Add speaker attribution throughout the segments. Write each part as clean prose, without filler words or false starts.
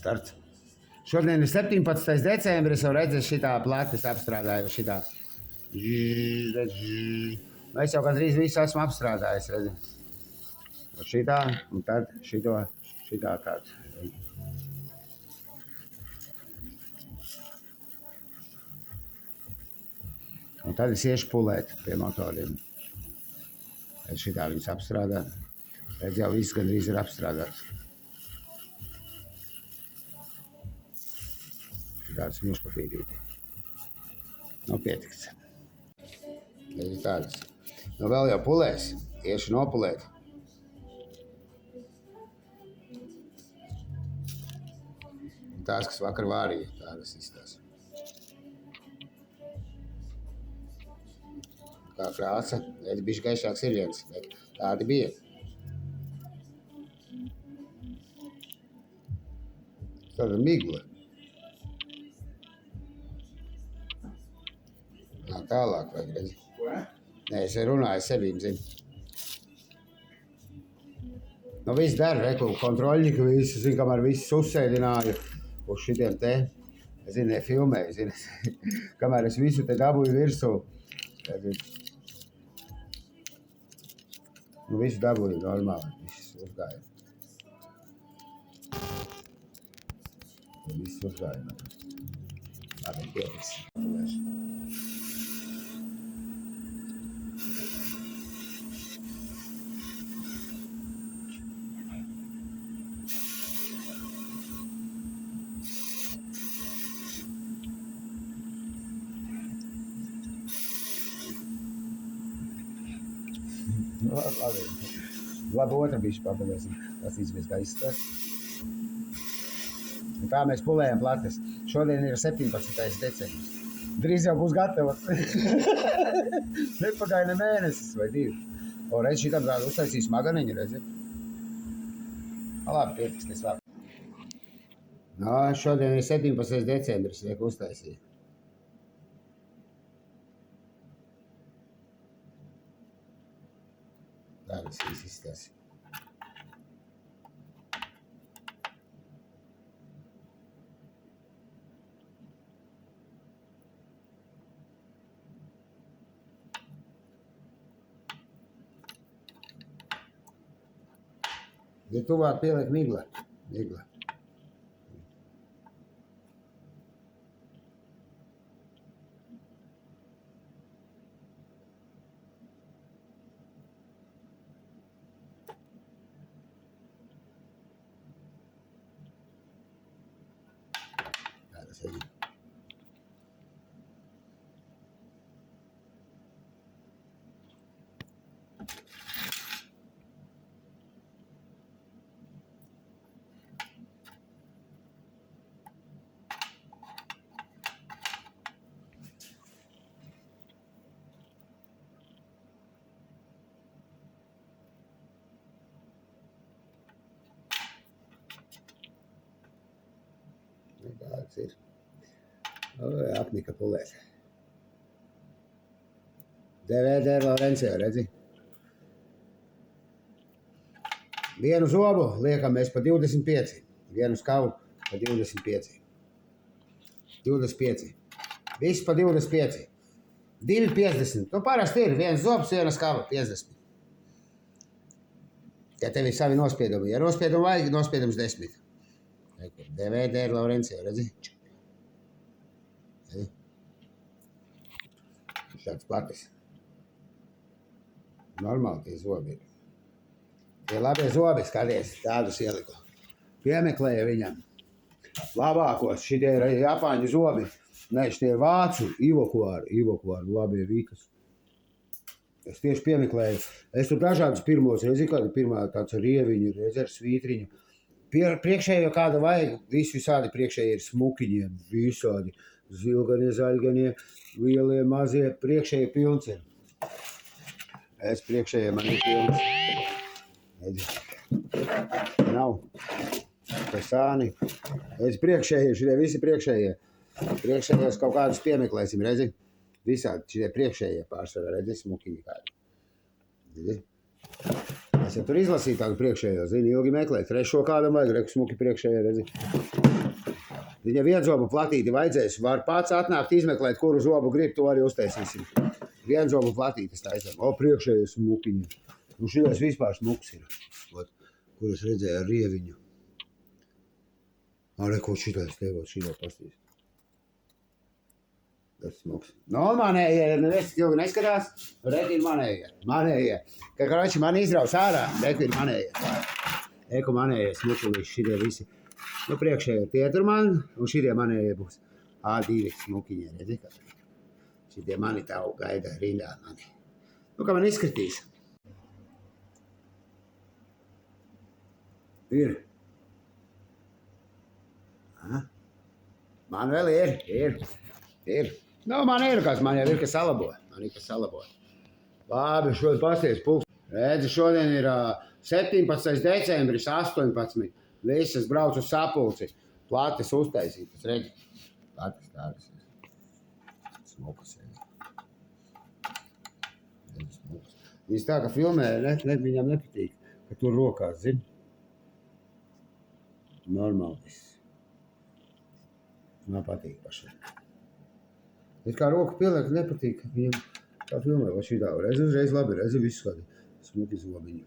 Speaker 1: Starts. Šodien ir 17. decembris, un redzēs šitā plates apstrādāju šitā. Es jau gandrīz visu esmu apstrādājis, redzi. Un šitā, un tad šitā tāds. Un tad es iešu pulēt pie motoriem. Es šitā viņus apstrādāju. Redz, jau viss gandrīz ir apstrādāts. Tāds mušpapīrīti. Nu, pietiks. Redz, tādas. Nu, vēl jau pulēs. Iešu nopulēt. Tās, kas vakar vārīja, tādas izstās. Kā krāsa, redz, bišķi gaišāks ir viens, bet tādi bija. Tāda migla. Nā, tālāk vajag, redzi. Nē, es runāju sevīm, zinu. Nu, viss dara, reku, kontroļņi, ka visu, zinu, kamēr visus uzsēdināju uz šitiem te. Es zinu, filmēju, zinu. Kamēr es visu te dabūju virsū. Nu, visu dabūju normāli, viss uzgāja. Viss uzgāja. Labi, pietiks. Labi, otru bišķi pabeļēsim. Tas izvies kā izskatās. Un tā mēs pulējam plates. Šodien ir 17. decembris. Drīz jau būs gatavs. Nepagaina mēnesis vai divi. O, redz, šitam tādu uztaisīs maganiņu, redzi. Labi, pietiks, tas vēl. No, šodien ir 17. decembris, liek uztaisīt. Tādas izstās. Ja tuvāk pieliek migla. Tādas arī. Tāds ir. Apnika pulēt. DVD Laurencio, redzi? Vienu zobu liekam mēs pa 25. Vienu skavu pa 25. 25. Viss pa 25. 2,50. Nu, parasti ir viens zobs, viena skava 50. Ja tev ir savi nospiedumi. Ja nospiedumi vajag, nospiedums 10. DVD Laurencio, redzi? Šāds platis. Normāli tie zobi ir. Tie labie zobi, skaties, tādus ieliku. Piemeklēja viņam. Labākos, šitie ir japāņu zobi. Nē, šitie ir vācu ivokuāri, labie vīkas. Es tieši piemeklēju. Es tur dažādus pirmos, redzi, kāda pirmā tāds rieviņu, redzi ar svītriņu. Priekšējo kāda vajag, visādi priekšēji ir smukiņiem, visādi. Zilganie, zaļganie, lielie, mazie, priekšēji pilns ir. Es priekšējie man ir pilns. Redzi, nav. Tas sāni. Es priekšējie, šitie visi priekšējie. Priekšējos kaut kādus piemeklēsim, redzi. Visādi šitie priekšējie pārsvarā, redzi, smukiņi kādi. Redzi. Es jau tur izlasīju tādu priekšējo, zini, ilgi meklēju. Trešo kādam vajag, reku smuki priekšējo, redzi. Viņa vienzobu platīti vajadzēs, var pats atnākt izmeklēt, kuru zobu grib, to arī uztaisīsim. Vienzobu platītes taisam. O, priekšējo smukiņu. Nu, šitais vispār smuks ir. Ot, kur es redzēju ar rieviņu. Ā, ko šitais tevot, šito pastīs. Tas smuks. No, manējie, nevis ilgi neskatās, reti ir manējie. Manējie. Ka karoči man izraus ārā, reti ir manējie. Eko manējie smukulīši, šitie visi. Nu, priekšējie tie tur man, un šitie manējie būs. A2 smukiņie, redzi, ka šitie mani tavu gaida rindā mani. Nu, kā man izskatīs. Ir. Aha. Man vēl ir. Nu, man ir kas salabo. Man ir kas salabo. Labi, šodien pasties pulks. Redzi, šodien ir 17. decembris, 18. Visas brauc uz sapulci. Plates uztaisītas, redzi. Plates tādas. Smukas, redzi. Smukas. Viņš tā, ka filmē, viņam nepatīk, ka tur rokās, zini. Normāli viss. Man patīk pašai. Es kā roku pieliek, nepatīk. Viņam tā filmē, vai šī tā. Redzi uzreiz labi, redzi visu kādi smuki zobiņi.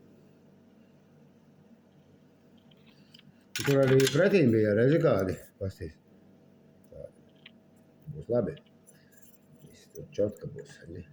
Speaker 1: Tur arī pretīm bija, redzi kādi pastīs. Tādi. Būs labi. Viss tur čotka būs, redzi.